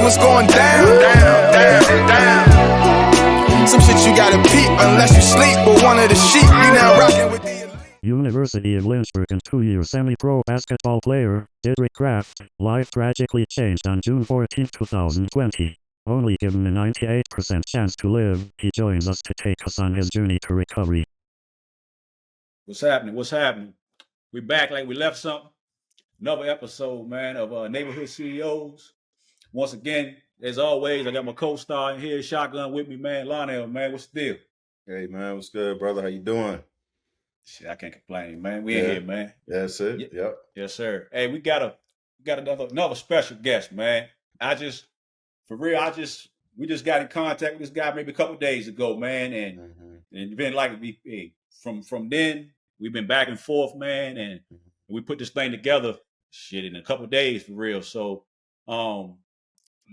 what's going down. Some shit you gotta peep unless you sleep. But one of the sheep, you now rocking with the University of Lynchburg and 2-year semi-pro basketball player, Dedrick Craft, life tragically changed on June 14, 2020. Only given a 98% chance to live, he joins us to take us on his journey to recovery. What's happening? What's happening? We back like we left something. Another episode, man, of Neighborhood CEOs. Once again, as always, I got my co-star in here, shotgun with me, man. Lionel, man, what's the deal? Hey, man, what's good, brother? How you doing? Shit, I can't complain, man. We in here, man. That's it. Yep. Yes, sir. Hey, we got another special guest, man. We just got in contact with this guy maybe a couple of days ago, man, and been like from then we've been back and forth, man, and we put this thing together, shit, in a couple of days for real. So,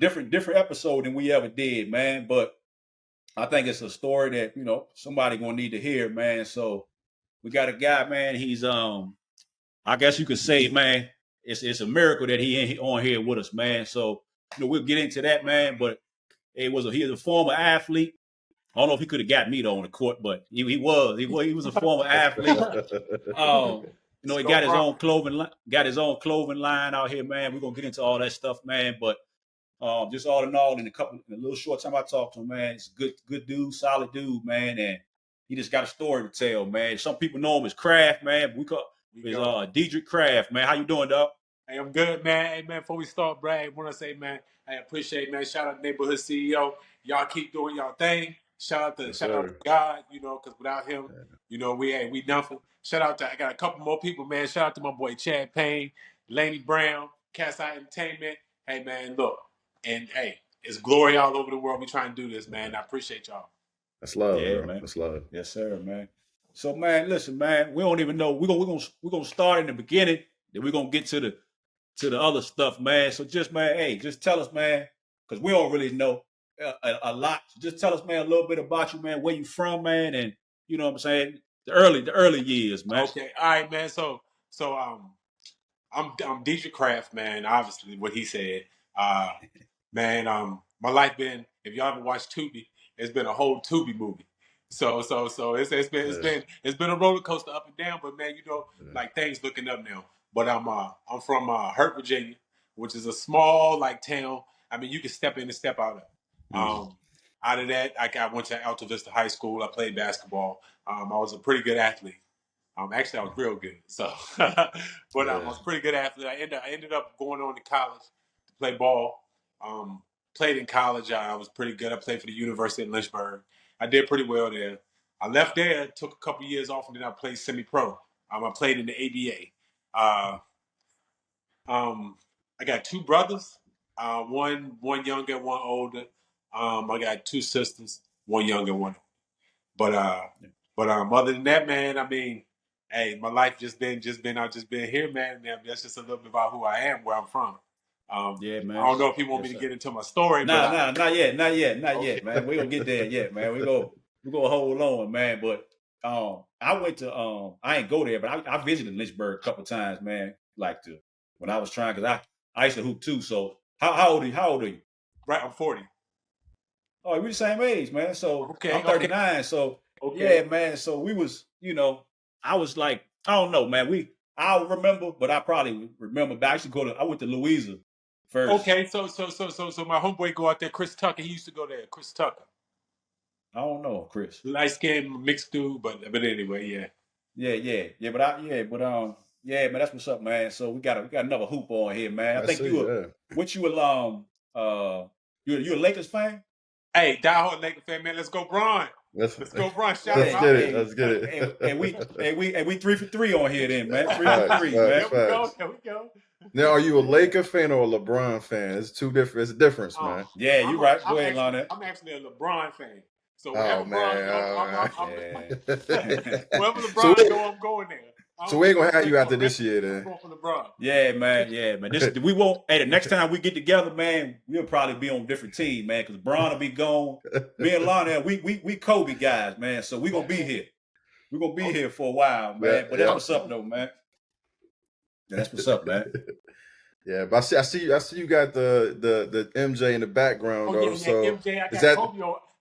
different episode than we ever did, man. But I think it's a story that somebody gonna need to hear, man. So we got a guy, man. He's I guess you could say, man, it's a miracle that he on here with us, man. So we'll get into that, man. But he was a former athlete. I don't know if he could have got me though on the court, but he was a former athlete. He got his own clothing line out here, man. We're gonna get into all that stuff, man. But just all in all, in a little short time I talked to him, man. It's a good dude, solid dude, man, and he just got a story to tell, man. Some people know him as Craft, man. We call his Dedrick Craft, man. How you doing, dog? Hey, I'm good, man. Hey, man, before we start, Brad, I want to say, man, I appreciate, man. Shout out to Neighborhood CEO. Y'all keep doing y'all thing. Shout out to God, because without him, we nothing. I got a couple more people, man. Shout out to my boy Chad Payne, Laney Brown, Cat's Eye Entertainment. Hey, man, look. And, hey, it's glory all over the world. We trying to do this, man. I appreciate y'all. That's love, yeah, bro. Man. That's love. Yes, sir, man. So, man, listen, man, we don't even know. We're gonna start in the beginning, then we're gonna get to the other stuff, man. So just tell us, man, because we don't really know a lot. So just tell us, man, a little bit about you, man, where you from, man, and you know what I'm saying, the early years, man. Okay, all right, man. So I'm Dedrick Craft, man. Obviously, what he said, man. My life been, if y'all ever watched Tubi, it's been a whole Tubi movie. So it's been a roller coaster up and down, but man, like things looking up now. But I'm from Hurt, Virginia, which is a small like town. I mean, you can step in and step out of. Out of that, I went to Alta Vista High School. I played basketball. I was a pretty good athlete. Actually, I was real good. So, but I was a pretty good athlete. I ended up going on to college to play ball. Played in college. I was pretty good. I played for the University of Lynchburg. I did pretty well there. I left there, took a couple years off, and then I played semi-pro. I played in the ABA. I got two brothers, one younger, one older. I got two sisters, one younger, one older. But other than that, man, I mean, hey, my life just been here, man. That's just a little bit about who I am, where I'm from. Yeah, man. I don't know if you want me to get into my story. Not yet, man. We gonna get there yet, man. We gonna hold on, man. But I went to I ain't go there, but I visited Lynchburg a couple times, man. When I was trying, because I used to hoop too. So how old are you? Right, I'm 40. Oh, we're the same age, man. So okay, I'm 39. Okay. So yeah, man. So we was, I was like, I don't know, man. I'll remember, but I probably remember. But I went to Louisa first. Okay, so my homeboy go out there, Chris Tucker. He used to go there, Chris Tucker. I don't know, Chris. Light skinned mixed dude, but anyway, yeah. Yeah. Man, that's what's up, man. So we got another hoop on here, man. I think you a Lakers fan? Hey, diehard Lakers fan, man. Let's go, Bron. Let's go, Bron. Let's get it. And we 3 for 3 on here, then, man. 3 for 3, man. There we go. Now, are you a Laker fan or a LeBron fan? It's two different. It's a difference, man. Yeah, you're right. Go ahead, Lionel. I'm actually a LeBron fan. So wherever LeBron go, I'm going there. So we ain't gonna have you after this year, then. Yeah, man. We won't. Hey, the next time we get together, man, we'll probably be on a different team, man. Because Bron will be gone. Me and Lionel, we Kobe guys, man. So we gonna be here. We're gonna be here for a while, man. But that's what's up, though, man. That's what's up, man. Yeah, but I see you got the MJ in the background Oh though. yeah, So MJ. is that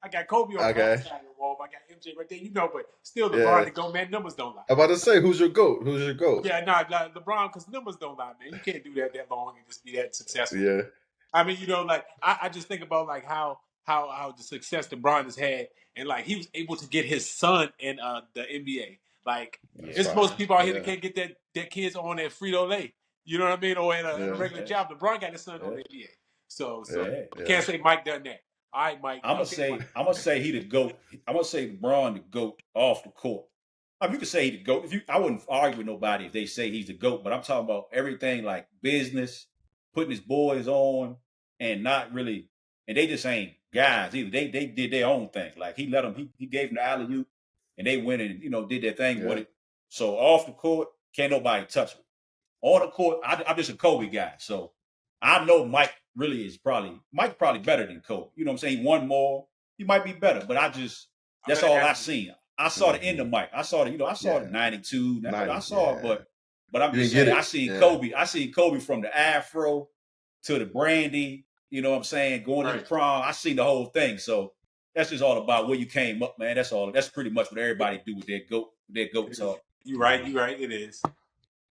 I got Kobe on my okay? side of the wall. I got MJ right there, but still LeBron Yeah, to go, man. Numbers don't lie. I'm about to say who's your goat? Who's your goat? Yeah, nah, LeBron, because numbers don't lie, man. You can't do that long and just be that successful. Yeah, I mean, like I just think about like how the success LeBron has had, and like he was able to get his son in the NBA. Like Yeah, that's it's fine. most people out here that Yeah, can't get that kids on at Frito Lay. You know what I mean? Or at a yeah, regular job. LeBron got his son on yeah, the NBA. So yeah, yeah. you yeah. can't say Mike done that. All right, Mike. Okay, Mike. I'm gonna say he the goat. I'm gonna say LeBron the goat off the court. I mean, you can say he the goat. I wouldn't argue with nobody if they say he's the goat, but I'm talking about everything like business, putting his boys on, and not really. And they just ain't guys either. They did their own thing. Like he let them. He gave them the alley oop, and they went and did their thing with Yeah. it. So off the court, can't nobody touch him. On the court, I'm just a Kobe guy. So I know Mike's probably better than Kobe. You know what I'm saying? He won more. He might be better, but I'm that's gonna all I have to. seen. I saw the end Hmm. of Mike. I saw I saw the Yeah. 92. I 90. saw it, Yeah. but I'm You just didn't get saying, it. Yeah. I seen Kobe from the afro to the brandy, you know what I'm saying, going to the Right. prom. I seen the whole thing. So that's just all about where you came up, man. That's all. That's pretty much what everybody do with their goat talk. You right. You right. It is.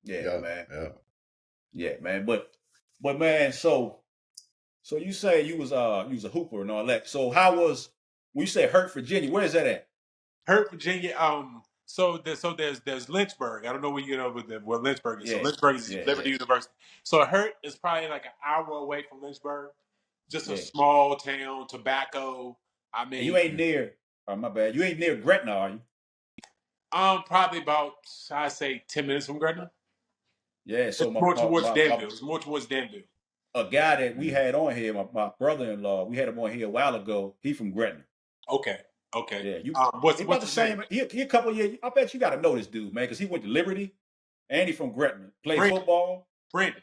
Yeah, Yeah. man. Yeah. Yeah, man. But man, so you say you was a hooper and all that. So how was when you say Hurt, Virginia? Where is that at? Hurt, Virginia. There's Lynchburg. I don't know where where Lynchburg is. So Yeah, Lynchburg is yeah, Liberty University. So Hurt is probably like an hour away from Lynchburg. Just a yeah. small town, tobacco. I And you mean, ain't near. Oh my bad. You ain't near Gretna, are you? probably about I say 10 minutes from Gretna. Yeah. So It's more towards Danville. It's more towards Danville. a guy that we Mm. had on here, my brother-in-law, we had him on here a while ago. He from Gretna. Okay. Okay. Yeah, What's he about the his name? same. He a couple years. I bet you got to know this dude, man, because he went to Liberty and he from Gretna. Played Brandon. football. Brandon.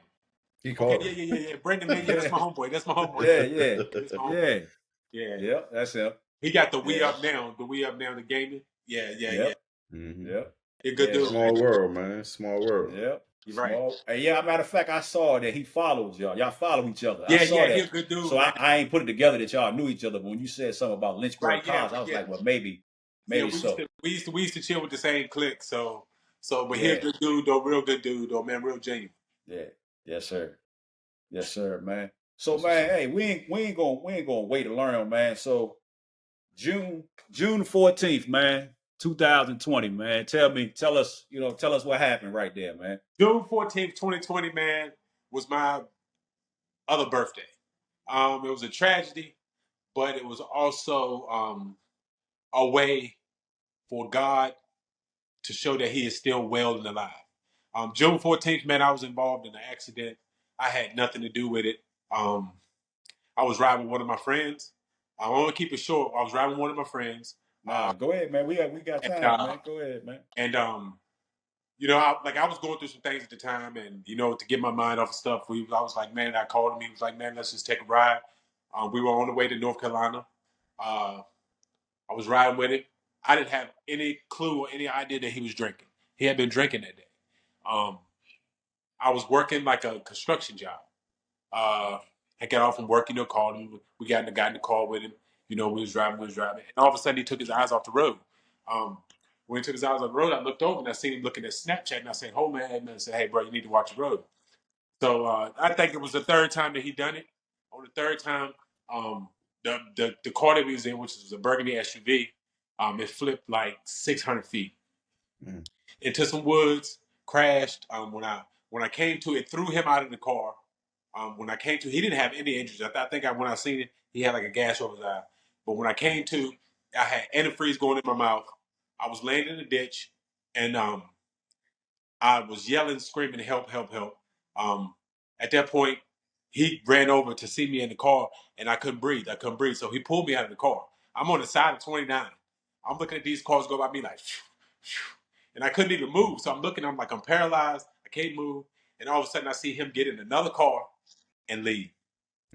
He Okay. called Yeah. Brandon, man. Yeah, that's my homeboy. That's my homeboy. Yeah, yeah, That's my homeboy. yeah, Yeah. yeah. That's him. He got the We Yeah, Up Now. The We Up Now, the gaming. Yeah. yep, hmm yep. You're a good Yeah, dude. Small world, man. Small world. yep. You're right. Small. And yeah, matter of fact, I saw that he follows y'all. Y'all follow each other. I Yeah, saw he's a that. good dude, So man. I ain't put it together that y'all knew each other. But when you said something about Lynchburg Right, yeah, College, I was yeah. like, well, Yeah, maybe so. we used to chill with the same clique, but he a Yeah, good dude though, real good dude though, man, real genuine. yeah, yes, sir. Yes, sir, man. So, That's what's man, up. hey, we ain't gonna wait to learn, man. So, June 14th, man, 2020, man. Tell us, tell us what happened right there, man. June 14th, 2020, man, was my other birthday. It was a tragedy, but it was also a way for God to show that He is still well and alive. June 14th, man, I was involved in an accident. I had nothing to do with it. I was riding with one of my friends. I want to keep it short. I was riding with one of my friends, Nah, go ahead, man. We got and time, man. Go ahead, man. I was going through some things at the time, and to get my mind off of stuff, I was like, man, I called him. He was like, man, let's just take a ride. We were on the way to North Carolina. Uh, I was riding with him. I didn't have any clue or any idea that he was drinking. He had been drinking that day. Um, I was working like a construction job. I got off from work, called him. We got in the car with him. We was driving. And all of a sudden, he took his eyes off the road. When he took his eyes off the road, I looked over and I seen him looking at Snapchat. And I said, "Oh man," and I said, "Hey, bro, you need to watch the road." So I think it was the third time that he done it. On the third time, the car that we was in, which was a burgundy SUV, it flipped like 600 feet Mm. into some woods, crashed. When I came to it, threw him out of the car. When I came to, he didn't have any injuries. When I seen it, he had like a gash over his eye. But when I came to, I had antifreeze going in my mouth. I was laying in the ditch, and I was yelling, screaming, "Help! Help! Help!" Um, at that point, he ran over to see me in the car, and I couldn't breathe. So he pulled me out of the car. I'm on the side of 29. I'm looking at these cars go by me like, phew, phew, and I couldn't even move. So I'm looking. I'm like, I'm paralyzed. I can't move. And all of a sudden, I see him get in another car and leave.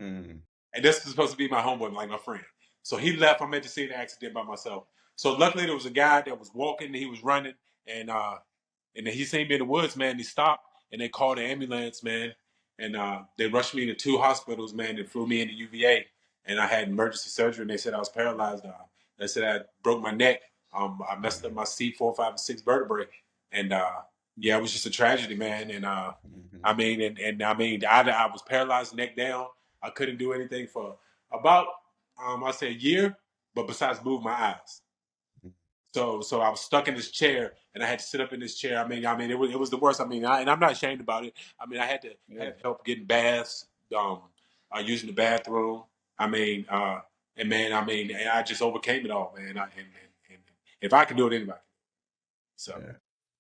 Mm. And this is supposed to be my homeboy, like my friend. So he left. I'm at the scene of the accident by myself. So luckily, there was a guy that was walking. And he was running, and then he seen me in the woods, man. He stopped, and they called the ambulance, man. and they rushed me into 2 hospitals, man. They flew me into UVA, and I had emergency surgery, and they said I was paralyzed. They said I broke my neck. I messed up my C4, 5, and 6 vertebrae, and yeah, it was just a tragedy, man. And I mean, I was paralyzed, neck down. I couldn't do anything for about I say a year, but besides move my eyes. So I was stuck in this chair, and I had to sit up in this chair. I mean, it was the worst. I mean, and I'm not ashamed about it. I mean, I had to have help getting baths, using the bathroom. I mean, and man, I mean, I just overcame it all, man. And if I can do it, anybody can. So Yeah.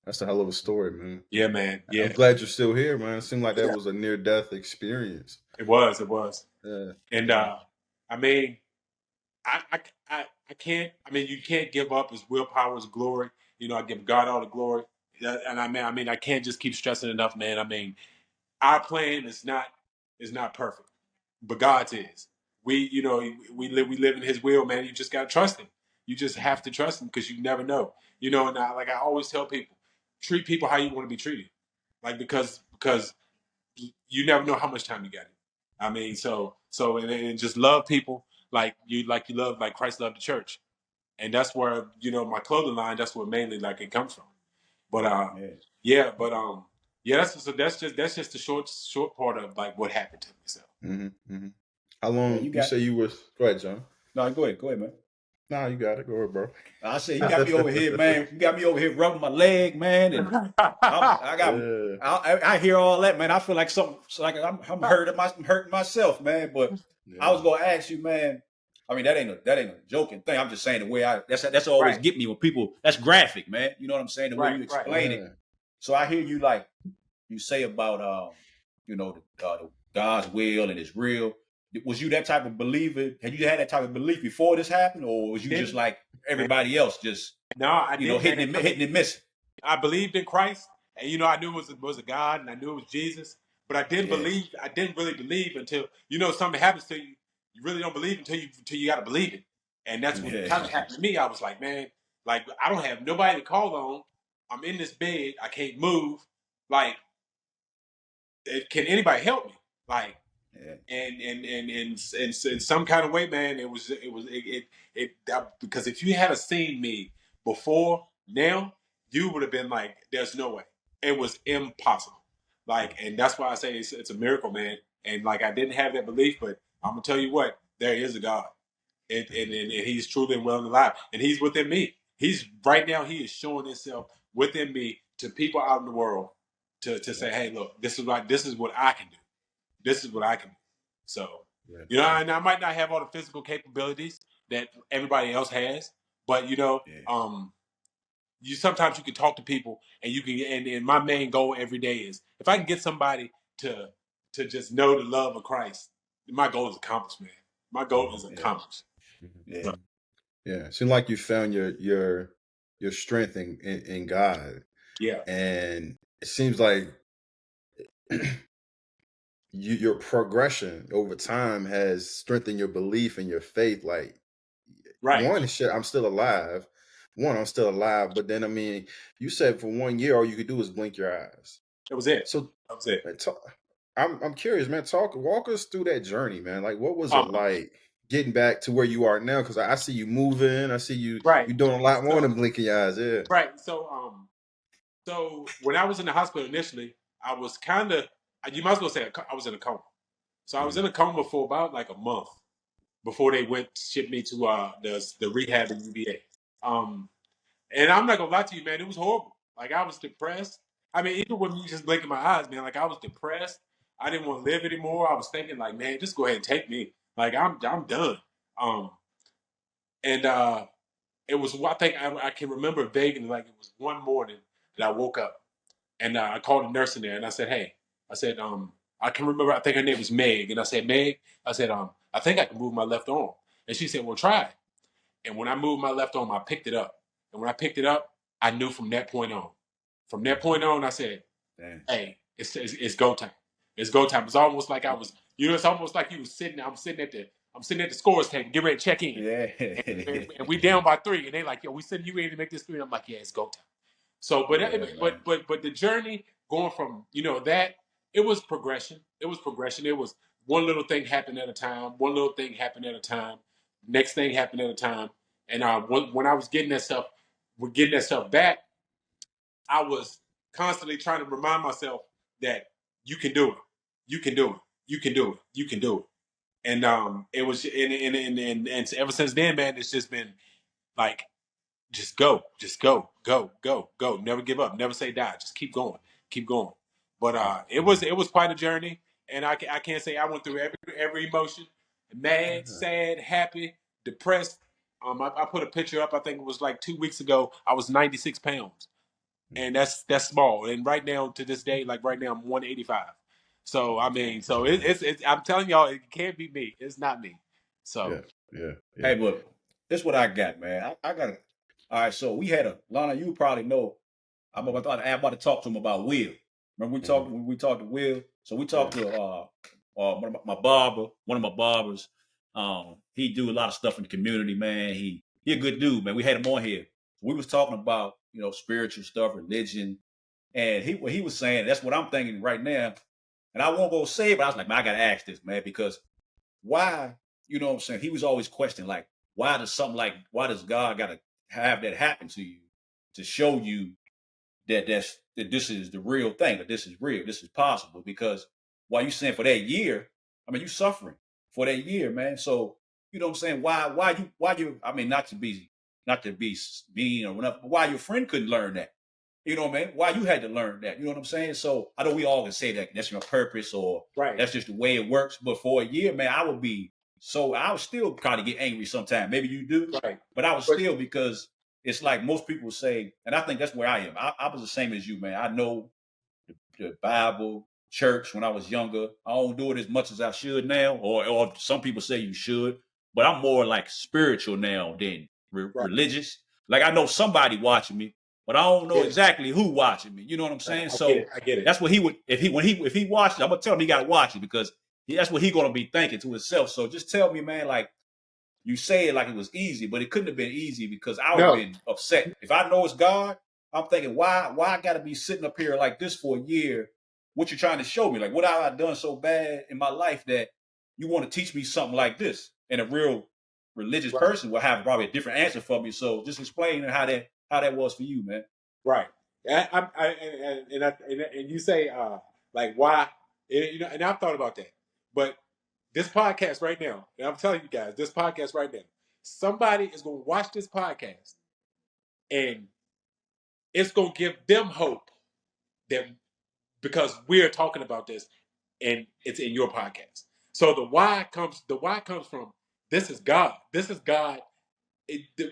That's a hell of a story, man. yeah, man. Yeah, I'm glad you're still here, man. It seemed like that was a near-death experience. it was. Yeah. And I mean, I can't. I mean, you can't give up. His willpower is glory. You know, I give God all the glory. And I mean, I can't just keep stressing enough, man. I mean, our plan is not perfect, but God's is. We live in His will, man. You just gotta trust Him. You just have to trust Him because you never know. You know, and like I always tell people, treat people how you want to be treated. Like because you never know how much time you got. I mean, and just love people like you love like Christ loved the church, and that's where my clothing line. That's where mainly like it comes from. But yeah, that's just the short part of like what happened to me. So how long you say you was? Go ahead, John. No, go ahead, man. Nah, you got it. Go ahead, bro. I say you got me over here, man. You got me over here rubbing my leg, man, and I hear all that, man. I feel like something like I'm hurting myself, man. But I was gonna ask you, man. I mean, that ain't a joking thing. I'm just saying the way that's always get me when people. That's graphic, man. You know what I'm saying? The way you explain it. So I hear you like you say about the God's will and it's real. Was you that type of believer? Had you had that type of belief before this happened, or was you just like everybody else, just hitting and missing? I believed in Christ, and I knew it was a God, and I knew it was Jesus, but I didn't believe. I didn't really believe until something happens to you. You really don't believe until you got to believe it, and that's what kind of happened to me. I was like, man, like I don't have nobody to call on. I'm in this bed. I can't move. Like, can anybody help me? Like. And in some kind of way, man, because if you had seen me before now, you would have been like, "There's no way." It was impossible. Like, and that's why I say it's a miracle, man. And like, I didn't have that belief, but I'm gonna tell you what, there is a God, and He's truly and well and alive, and He's within me. He's right now. He is showing Himself within me to people out in the world to say, "Hey, look, this is what I can do. This is what I can do." So, and I might not have all the physical capabilities that everybody else has, but you sometimes you can talk to people and you can, and my main goal every day is if I can get somebody to just know the love of Christ, my goal is accomplished, man. My goal is accomplished. Yeah. Yeah. It seems like you found your strength in God. Yeah. And it seems like your progression over time has strengthened your belief and your faith. Like, one, shit, I'm still alive. But then, I mean, you said for 1 year, all you could do was blink your eyes. That was it. So that was it. Man, I'm curious, man. Walk us through that journey, man. Like, what was it like getting back to where you are now? Because I see you moving. I see you. You're doing a lot more than blinking your eyes. Yeah. Right. So when I was in the hospital initially, I was kind of, you might as well say I was in a coma. So I was in a coma for about like a month before they shipped me to the rehab in UVA. And I'm not gonna lie to you, man, it was horrible. Like, I was depressed. I mean, even with me just blinking my eyes, man, like I was depressed. I didn't want to live anymore. I was thinking like, man, just go ahead and take me. Like, I'm done. It was, I think I can remember vaguely, like it was one morning that I woke up and I called a nurse in there and I said, hey, I can remember, I think her name was Meg. And I said, Meg, I think I can move my left arm. And she said, well, try it. And when I moved my left arm, I picked it up. And when I picked it up, I knew from that point on. From that point on, I said, hey, it's go time. It's go time. It's almost like I was, it's almost like I'm sitting at the scores table, get ready to check in. Yeah. And we down by 3. And they like, yo, we said you ready to make this 3. And I'm like, yeah, it's go time. So, but the journey going from, that it was progression. It was progression. It was one little thing happened at a time. One little thing happened at a time. Next thing happened at a time. And when I was getting that stuff back, I was constantly trying to remind myself that you can do it. You can do it. You can do it. You can do it. And it was and ever since then, man, it's just been like just go, go. Never give up. Never say die. Just keep going. Keep going. But it was quite a journey, and I can't say I went through every emotion: mad, sad, happy, depressed. I put a picture up. I think it was like 2 weeks ago. I was 96 pounds, and that's small. And right now, to this day, like right now, I'm 185. So I mean, so it's I'm telling y'all, it can't be me. It's not me. So yeah. Hey, but this is what I got, man. I got it. All right, so we had Lana, you probably know. I'm about to talk to him about Will. Remember we talked to Will. So we talked to one of my barbers. He do a lot of stuff in the community, man. He a good dude, man. We had him on here. We was talking about, spiritual stuff, religion, and he was saying that's what I'm thinking right now. And I won't go say it, but I was like, man, I gotta ask this, man, because why, you know what I'm saying? He was always questioning, like, why does God gotta have that happen to you to show you that this is the real thing, that this is real, this is possible? Because while you saying for that year, I mean, you suffering for that year, man. So, you know what I'm saying? Why you, I mean, not to be mean or whatever, but why your friend couldn't learn that? You know what I mean? Why you had to learn that? You know what I'm saying? So I know we all can say that that's your purpose or that's just the way it works. But for a year, man, I would still kind of get angry sometimes. Maybe you do, but I was still, because it's like most people say, and I think that's where I am. I was the same as you, man. I know the Bible, church when I was younger. I don't do it as much as I should now, or some people say you should, but I'm more like spiritual now than religious. Like I know somebody watching me, but I don't know exactly who watching me. You know what I'm saying? I get it. That's what he would if he watched it. I'm gonna tell him he got to watch it, because that's what he gonna be thinking to himself. So just tell me, man, like you say it like it was easy, but it couldn't have been easy, because I would have been upset. If I know it's God, I'm thinking, why I got to be sitting up here like this for a year? What you trying to show me? Like, what have I done so bad in my life that you want to teach me something like this? And a real religious person will have probably a different answer for me. So just explain how that was for you, man. Right. And you say like why, and I've thought about that. But this podcast right now, and I'm telling you guys, this podcast right now, somebody is going to watch this podcast, and it's going to give them hope that because we're talking about this, and it's in your podcast. So the why comes from this is God. This is God.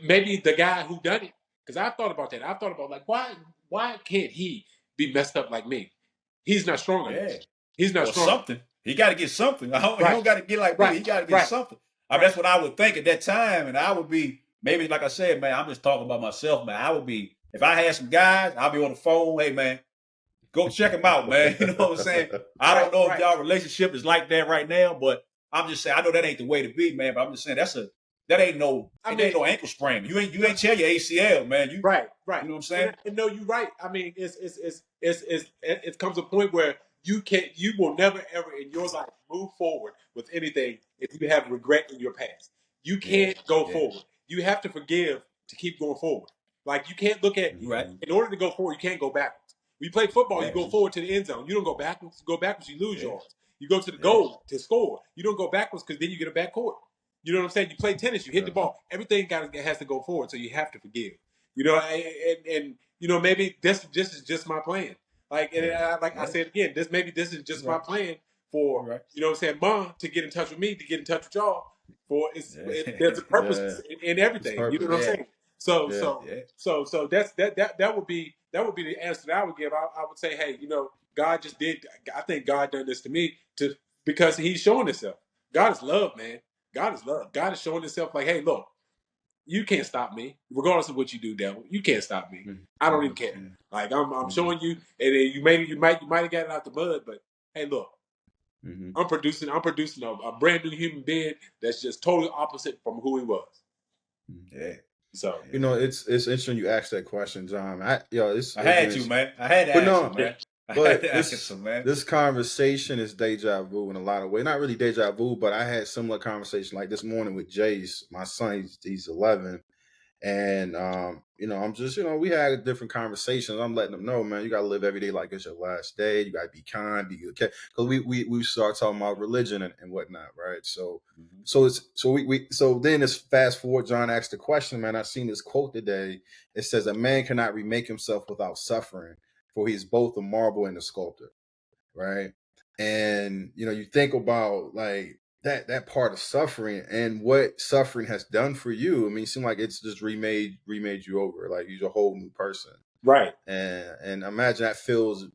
Maybe the guy who done it. Because I've thought about that. I've thought about like why can't he be messed up like me? He's not strong enough. He's not strong. Something. He got to get something. He don't got to get like me. He got to get something. I mean, that's what I would think at that time, and I would be maybe like I said, man. I'm just talking about myself, man. I would be if I had some guys. I'll be on the phone. Hey, man, go check them out, man. You know what I'm saying? I don't know if y'all relationship is like that right now, but I'm just saying I know that ain't the way to be, man. But I'm just saying that ain't no no ankle sprain. You ain't tear your ACL, man. You right. You know what I'm saying? And no, you're right. I mean, it comes a point where you will never ever in your life move forward with anything if you have regret in your past. You can't go forward. You have to forgive to keep going forward. Like you can't look at in order to go forward, you can't go backwards. When you play football, you go forward to the end zone. You don't go backwards. You go backwards, you lose yards. You go to the goal to score. You don't go backwards because then you get a back court. You know what I'm saying? You play tennis, you hit the ball. Everything has to go forward, so you have to forgive. You know, and you know, maybe this is just my plan. Like, I said again, this is just my plan for you know what I'm saying, Mom, to get in touch with me, to get in touch with y'all. For there's a purpose in everything. You know what I'm saying? So that would be the answer that I would give. I would say, hey, you know, God just did. I think God done this to me because He's showing Himself. God is love, man. God is love. God is showing Himself like, hey, look, you can't stop me, regardless of what you do, devil. You can't stop me. I don't even care. Like I'm showing you, and you might have gotten it out the mud, but hey, look, I'm producing a brand new human being that's just totally opposite from who he was. Yeah. So you know, it's interesting you asked that question, John. I had to, man. I had to ask you, man. But Answer, man. this conversation is deja vu in a lot of ways. Not really deja vu, but I had similar conversation like this morning with Jace, my son. He's 11, and I'm just we had different conversations. I'm letting them know, man, you gotta live every day like it's your last day. You gotta be kind, be good. Because we start talking about religion and whatnot, right? So so then it's fast forward. John asked the question, man. I seen this quote today. It says, "A man cannot remake himself without suffering, for he is both a marble and a sculptor." Right? And you think about like that part of suffering and what suffering has done for you. I mean, it seems like it's just remade you over, like you're a whole new person. Right. And imagine that feels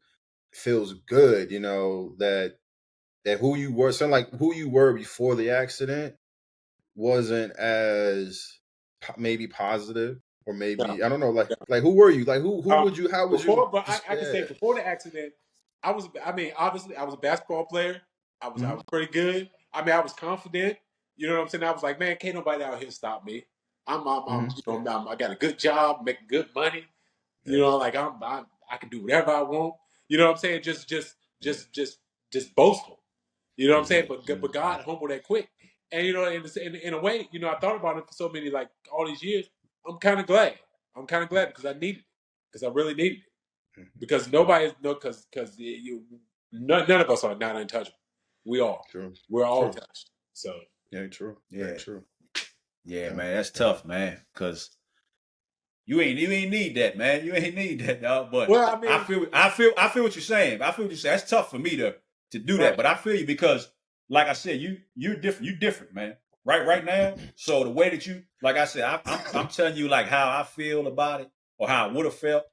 good, that who you were, something like who you were before the accident wasn't as maybe positive, or maybe I don't know, like who were you? Like who would you? How would you? But I can say before the accident, obviously I was a basketball player. I was pretty good. I mean, I was confident. You know what I'm saying? I was like, man, can't nobody out here stop me. I got a good job, making good money. You know, like I can do whatever I want. You know what I'm saying? Just boastful. You know what I'm saying? But God humbled that quick. And in a way, I thought about it for so many, like all these years. I'm kind of glad. Because I needed it. Because I really needed it. Because none of us are not untouchable. We're all touched. So true. Yeah, man, that's tough, man. Because you ain't need that, man. You ain't need that, dog. But well, I mean, I feel what you're saying. I feel what you're saying. That's tough for me to do that. Right. But I feel you because, like I said, you're different. You different, man. Right now. So the way that you, like I said, I'm telling you like how I feel about it or how I would have felt.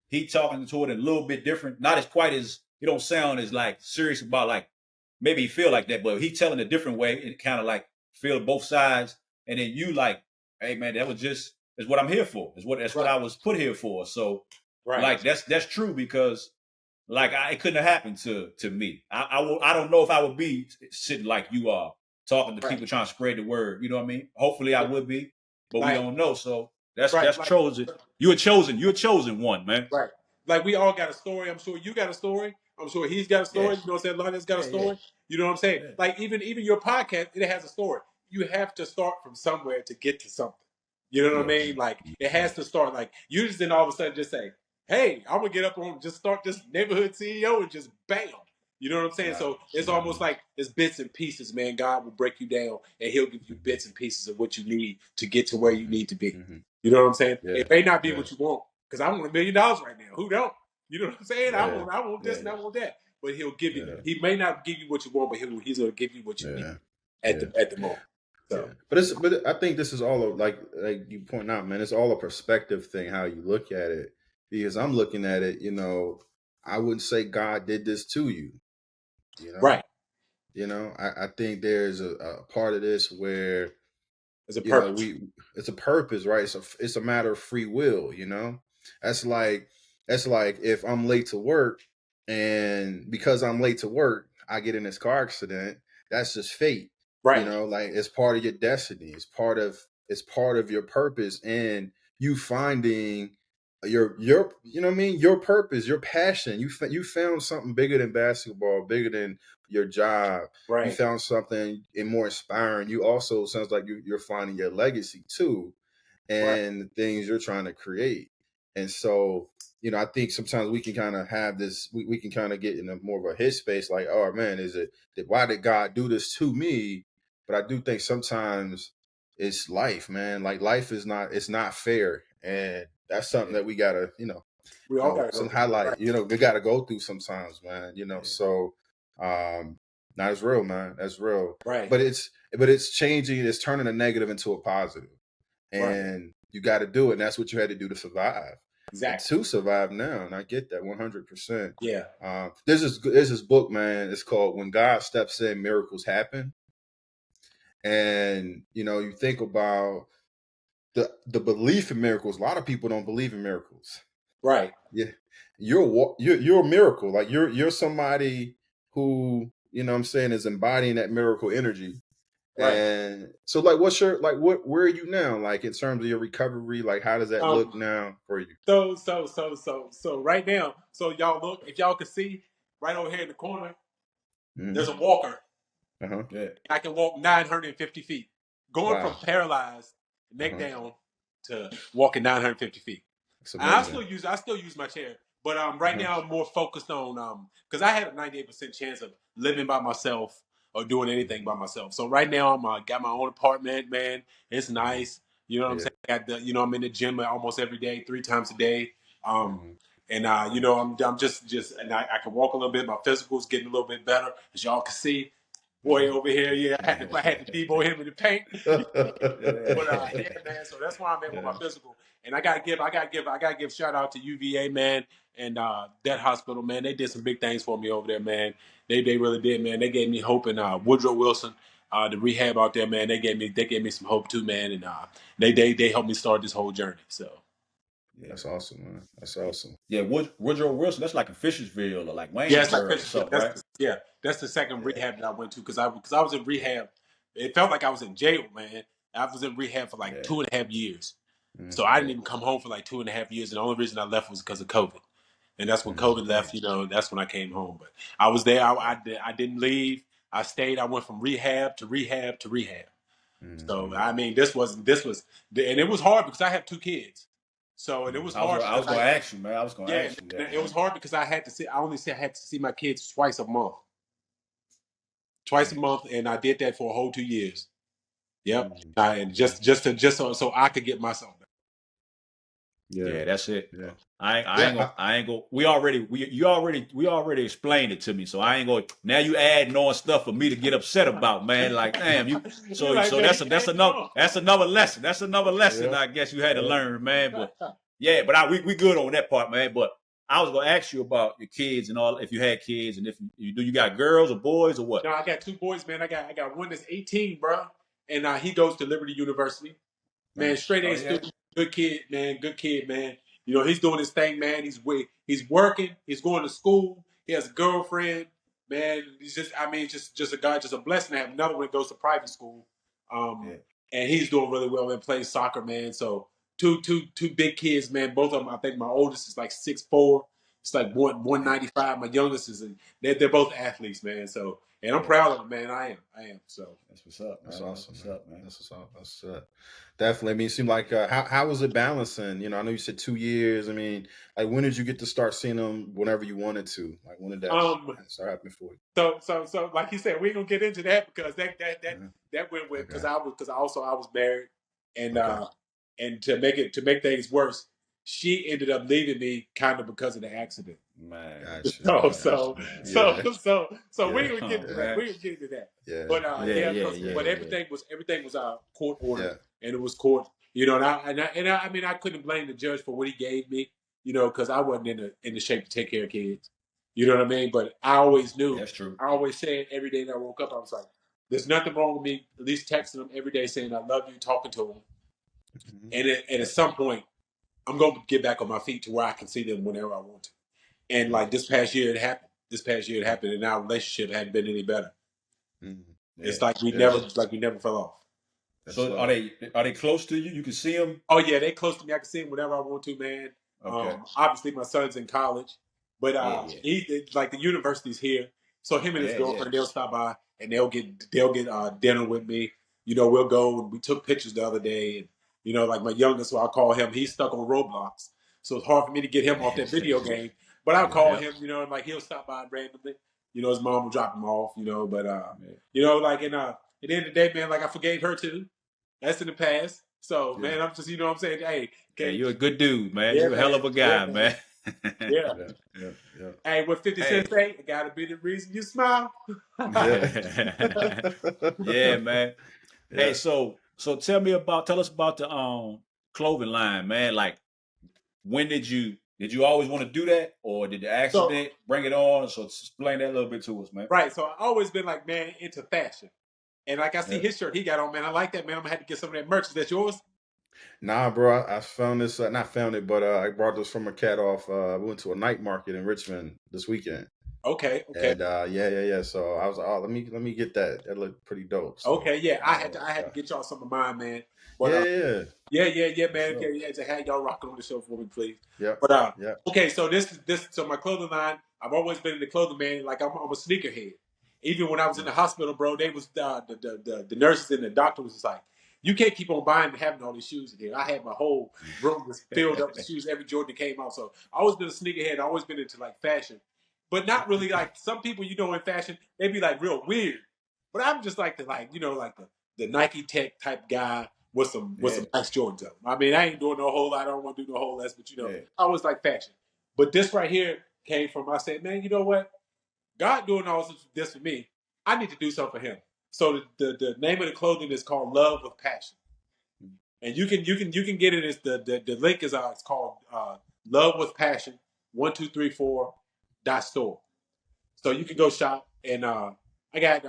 He talking to it a little bit different. Not as quite as, he don't sound as like serious about like, maybe he feel like that, but he telling a different way and kind of like feel both sides. And then you like, hey man, that was just, is what I'm here for. What I was put here for. So like that's true because like it couldn't have happened to me. I don't know if I would be sitting like you are talking to people trying to spread the word. You know what I mean? Hopefully I would be, but we don't know. So that's chosen. You're a chosen one, man. Right. Like we all got a story. I'm sure you got a story. I'm sure he's got a story. Yeah. You know what I'm saying? Lonnie's got a story. Yeah. You know what I'm saying? Yeah. Like even your podcast, it has a story. You have to start from somewhere to get to something. You know what I mean? Like it has to start. Like you just didn't all of a sudden just say, "Hey, I'm gonna get up on just start this neighborhood CEO and just bam." You know what I'm saying? So it's almost like it's bits and pieces, man. God will break you down and He'll give you bits and pieces of what you need to get to where you need to be. You know what I'm saying? Yeah. It may not be what you want. Because I want $1 million right now. Who don't? You know what I'm saying? Yeah. I want this and I want that. But He'll give you. He may not give you what you want, but he's going to give you what you need at the moment. So, but I think this is all like you point out, man. It's all a perspective thing, how you look at it. Because I'm looking at it, I wouldn't say God did this to you. Right. I think there's a part of this where it's a purpose. It's a purpose, right? It's a matter of free will. That's like if I'm late to work, and because I'm late to work, I get in this car accident. That's just fate, right? Like it's part of your destiny. It's part of your purpose, and you finding your you know what I mean, your purpose, your passion. You found something bigger than basketball, bigger than your job. Right. You found something more inspiring. You also, sounds like you're finding your legacy too, and the things you're trying to create. And so, I think sometimes we can kind of have this, we can kind of get in a more of a headspace like, oh man, why did God do this to me? But I do think sometimes it's life, man. Like life is not fair. And that's something that we gotta, we all gotta some highlight, we gotta go through sometimes, man. So that's real, man. That's real. Right. But it's changing, it's turning a negative into a positive. And you got to do it. And that's what you had to do to survive. Exactly. And to survive now. And I get that 100%. Yeah. There's this book, man. It's called When God Steps In, Miracles Happen. And, you think about the belief in miracles. A lot of people don't believe in miracles. Right. Yeah. You're a miracle. Like you're somebody who, what I'm saying, is embodying that miracle energy. Right. And so, like, where are you now? Like, in terms of your recovery, like, how does that look now for you? So right now, so y'all look, if y'all can see, right over here in the corner, there's a walker. Uh-huh. Yeah. I can walk 950 feet, going Wow. from paralyzed, neck down, to walking 950 feet. It's And I amazing. still use my chair, but right now I'm more focused on because I had a 98% chance of living by myself or doing anything by myself. So right now I'm got my own apartment, man. It's nice. You know what I'm saying? I got I'm in the gym almost every day, 3 times a day. And I'm just and I can walk a little bit. My physical's getting a little bit better, as y'all can see. Boy over here, yeah, I had to debo him in the paint. But yeah, man. So that's why I'm at with my physical. And I gotta give shout out to UVA, man, and that hospital, man. They did some big things for me over there, man. They really did, man. They gave me hope. And Woodrow Wilson, the rehab out there, man. They gave me some hope too, man. And they helped me start this whole journey. So. That's awesome, man. That's awesome. Yeah, Woodrow Wilson. That's like in Fishersville or like Waynesboro Yeah, or something, right? That's the second rehab that I went to because I was in rehab. It felt like I was in jail, man. I was in rehab for like 2.5 years. So I didn't even come home for like 2.5 years, and the only reason I left was because of COVID. And that's when COVID left. That's when I came home. But I was there. I didn't leave. I stayed. I went from rehab to rehab to rehab. So I mean, this was, and it was hard because I have 2 kids. So and it was hard. I was going to ask you, man. I was going to ask you that. It was hard because I had to see. I had to see my kids twice a month. And I did that for a whole 2 years. Yep, and just so I could get myself back. Yeah, that's it. Yeah. I ain't go. We already explained it to me, so I ain't going. Now you adding on stuff for me to get upset about, man. Like, damn, you. So Like, so man, that's another lesson. That's another lesson I guess you had to learn, man. But yeah, but we good on that part, man. But I was gonna ask you about your kids and all. If you had kids, and if you got girls or boys or what? No, I got 2 boys, man. I got one that's 18, bro, and he goes to Liberty University. Man, straight A student, good kid, man. Good kid, man. He's doing his thing, man. He's working. He's going to school. He has a girlfriend, man. He's just a guy, just a blessing to have another one that goes to private school. And he's doing really well, man. Plays soccer, man. So two big kids, man. Both of them. I think my oldest is like 6'4". It's like 195. My youngest is they're both athletes, man. So and I'm proud of them, man. I am. So that's what's up. That's man. awesome. That's what's up, man. That's definitely. I mean, it seemed like how was it balancing? I know you said 2 years. I mean, like when did you get to start seeing them whenever you wanted to? Like when did that start happening for you? So like you said, we ain't gonna get into that because that went with because I was married and to make things worse, she ended up leaving me kind of because of the accident. Man, gotcha. So we ain't gonna get into that. We ain't get into that. Yeah. But but everything was court ordered, and it was court. And I mean I couldn't blame the judge for what he gave me. Because I wasn't in the shape to take care of kids. You know what I mean? But I always knew. That's true. I always said every day that I woke up, I was like, "There's nothing wrong with me." At least texting them every day, saying I love you, talking to them, and at some point, I'm going to get back on my feet to where I can see them whenever I want to. And like this past year, it happened, and our relationship hadn't been any better. It's like we never fell off. So are they close to you? You can see them? Oh yeah, they close to me. I can see them whenever I want to, man. Okay. Obviously, my son's in college, but like the university's here, so him and his girlfriend they'll stop by and they'll get dinner with me. We'll go and we took pictures the other day, and like my youngest, so I'll call him. He's stuck on Roblox, so it's hard for me to get him off that video game. But I'll call him, and like he'll stop by randomly. His mom will drop him off, but like at the end of the day, man, like I forgave her too. That's in the past. So, man, I'm just, I'm saying, hey. You're a good dude, man. You're a hell of a guy, man. Yeah. Hey, what 50 Cent say? It got to be the reason you smile. Yeah, man. Hey, so tell us about the clothing line, man. Like, when did you always want to do that, or did the accident bring it on? So explain that a little bit to us, man. Right. So I always been like, man, into fashion. And like I see his shirt he got on, man. I like that, man. I'm gonna have to get some of that merch. Is that yours? Nah, bro. I found this. Not found it, but I brought this from a cat off. We went to a night market in Richmond this weekend. Okay. And yeah. So I was like, oh, let me get that. That looked pretty dope. So Okay, yeah. I had to get y'all some of mine, man. But yeah. yeah, For man. sure. Yeah. To have y'all rocking on the show for me, please. Yep. But Yep. okay. So so my clothing line. I've always been in the clothing, man. Like I'm a sneakerhead. Even when I was in the hospital, bro, they was the nurses and the doctor was just like, you can't keep on buying and having all these shoes in here. I had my whole room was filled up with shoes every Jordan that came out. So I always been a sneakerhead. I always been into like fashion, but not really like some people you know in fashion. They be like real weird. But I'm just like the Nike Tech type guy with some nice Jordans up. I mean, I ain't doing no whole lot. I don't want to do no whole less, but I always like fashion. But this right here came from I said, man, you know what? God doing all this for me. I need to do something for Him. So the name of the clothing is called Love with Passion, and you can get it as the link is it's called Love with Passion 1234 .store. So you can go shop, and I got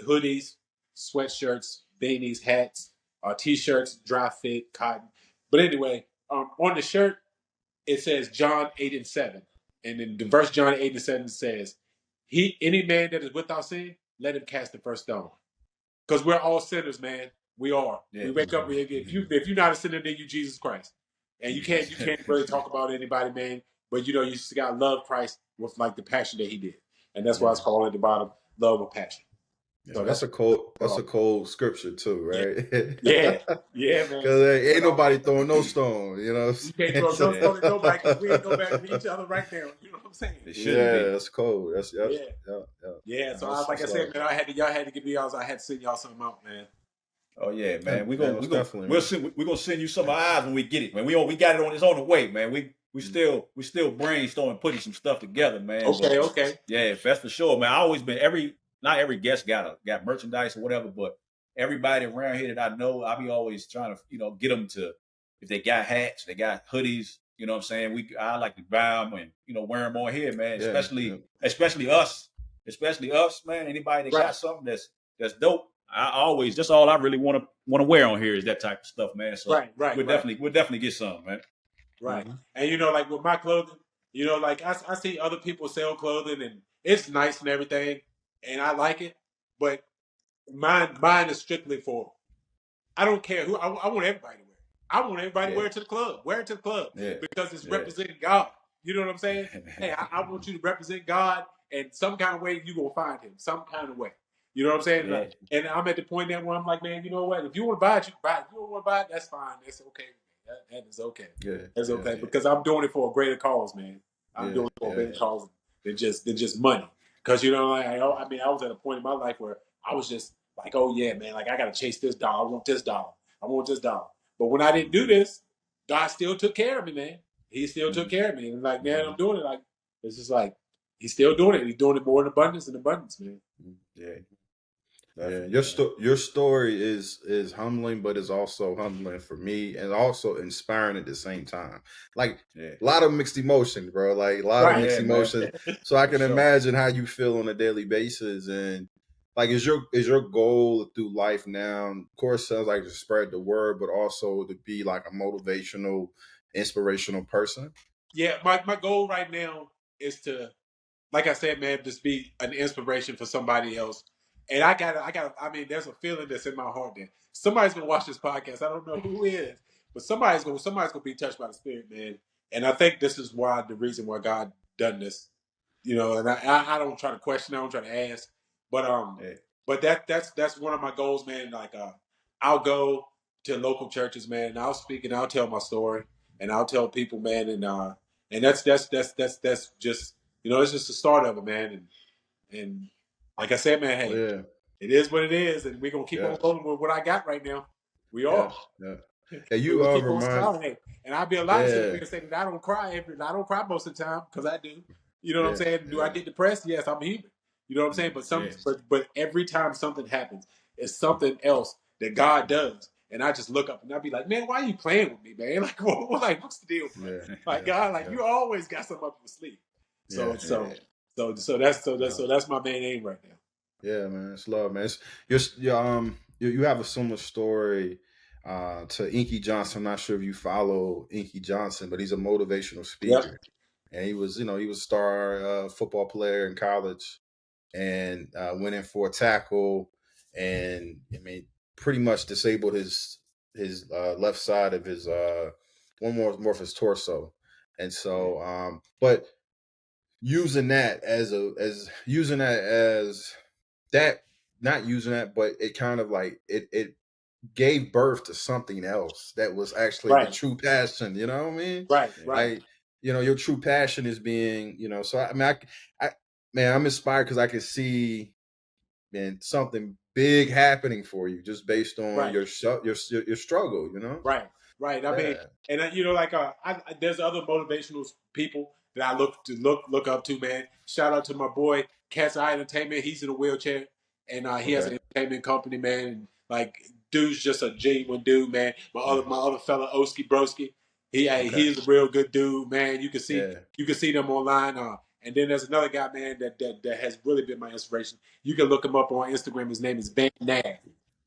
hoodies, sweatshirts, beanies, hats, t-shirts, dry fit, cotton. But anyway, on the shirt it says John 8:7, and then the verse John 8:7 says, "He any man that is without sin, let him cast the first stone." Because we're all sinners, man. We are. Yeah. We wake up. If you're not a sinner, then you Jesus Christ, and you can't really talk about anybody, man. But you just got to love Christ with like the passion that He did, and that's why it's called at the bottom, love with passion. So that's a cold scripture too, right? Yeah, man. Because ain't nobody throwing no stone, you know. You can't throw no stone at nobody because we ain't no better than each other right now. You know what I'm saying? It shouldn't be. That's cold. That's Yeah. So like I said, man, y'all had to give me y'all. I had to send y'all something out, man. Oh yeah, man. We're gonna send you some of ours when we get it, man. We got it it's on the way, man. We still brainstorming, putting some stuff together, man. Okay. Yeah, that's for sure, man. I always been not every guest got merchandise or whatever, but everybody around here that I know, I be always trying to get them to, if they got hats, they got hoodies. You know what I'm saying? I like to buy them and wear them on here, man. Especially us, man. Anybody that got something that's dope. That's all I really want to wear on here is that type of stuff, man. So we'll definitely get some, man. Right. Mm-hmm. And like with my clothing, like I see other people sell clothing and it's nice and everything, and I like it, but mine is strictly for, I don't care who, I want everybody to wear it. I want everybody to wear it to the club. Wear it to the club because it's representing God. You know what I'm saying? Hey, I want you to represent God, and some kind of way you're going to find Him. Some kind of way. You know what I'm saying? Yeah. And I'm at the point now where I'm like, man, you know what? If you want to buy it, you can buy it. If you don't want to buy it, that's fine. That's okay. That is okay. Yeah, that's okay because I'm doing it for a greater cause, man. I'm doing it for a greater cause than just money. Because I was at a point in my life where I was just like, oh yeah, man, like I got to chase this dollar. I want this dollar. I want this dollar. But when I didn't do this, God still took care of me, man. He still took care of me, and like, man, I'm doing it. Like it's just like He's still doing it. He's doing it more in abundance, man. Yeah. Yeah, your story is humbling, but it's also humbling for me and also inspiring at the same time. Like a lot of mixed emotions, bro. Like a lot of mixed emotions. So I can imagine how you feel on a daily basis. And like, is your goal through life now? Of course, sounds like to spread the word, but also to be like a motivational, inspirational person. Yeah, my goal right now is to, like I said, man, just be an inspiration for somebody else. And I mean, there's a feeling that's in my heart that somebody's gonna watch this podcast. I don't know who is, but somebody's gonna be touched by the Spirit, man. And I think this is the reason why God done this. And I don't try to question, I don't try to ask, but that's one of my goals, man. Like I'll go to local churches, man, and I'll speak and I'll tell my story and I'll tell people, man, and that's just it's just the start of it, man. And like I said, man, hey, it is what it is, and we're gonna keep on rolling with what I got right now. We are. Yeah, you remind. And I'll be a lot of people say that I don't cry most of the time because I do. You know what I'm saying? Do I get depressed? Yes, I'm human. You know what I'm saying? But every time something happens, it's something else that God does. And I just look up and I'll be like, man, why are you playing with me, man? Like, what's the deal? God, you always got something up your sleeve. So that's my main aim right now. Yeah, man, it's love, man. You have a similar story to Inky Johnson. I'm not sure if you follow Inky Johnson, but he's a motivational speaker. and he was a star football player in college, and went in for a tackle, and I mean pretty much disabled his left side of his more of his torso, and so but using that as that, not using that, but it kind of like it gave birth to something else that was actually the true passion. You know what I mean? Right. Your true passion is being, so I mean, man, I'm inspired because I can see, man, something big happening for you just based on your struggle, Right. I mean, and there's other motivational people that I look up to, man. Shout out to my boy Cat's Eye Entertainment. He's in a wheelchair, and he has an entertainment company, man. And, like, dude's just a genuine dude, man. My other fella, Oski Broski, he's a real good dude, man. You can see them online. And then there's another guy, man, that has really been my inspiration. You can look him up on Instagram. His name is Van Nav. And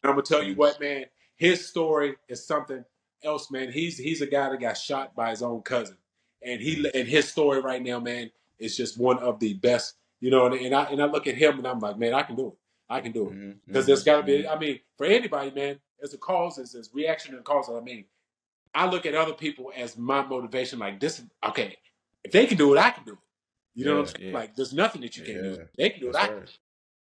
I'm gonna tell you what, man. His story is something else, man. He's a guy that got shot by his own cousin, and his story right now, man, is just one of the best. And I look at him and I'm like, man, I can do it. I can do it, because there's got to be. I mean, for anybody, man, as a cause, as reaction and cause. I mean, I look at other people as my motivation. Like, this, okay, if they can do it, I can do it. You know what I'm saying? Yeah. Like, there's nothing that you can't do. They can do it. I can.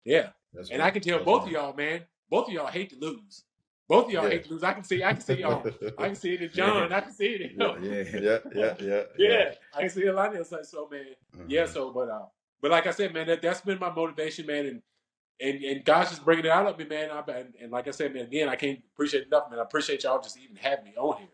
Yeah. And I can tell both of y'all, man. Both of y'all hate to lose. Both of y'all hate to lose. I can see y'all. I can see it in John. I can see it in him. Yeah. I can see it a lot of them. So, man. Yeah. So, but like I said, man, that's been my motivation, man. And God's just bringing it out of me, man. And like I said, man, again, I can't appreciate it enough, man. I appreciate y'all just even having me on here.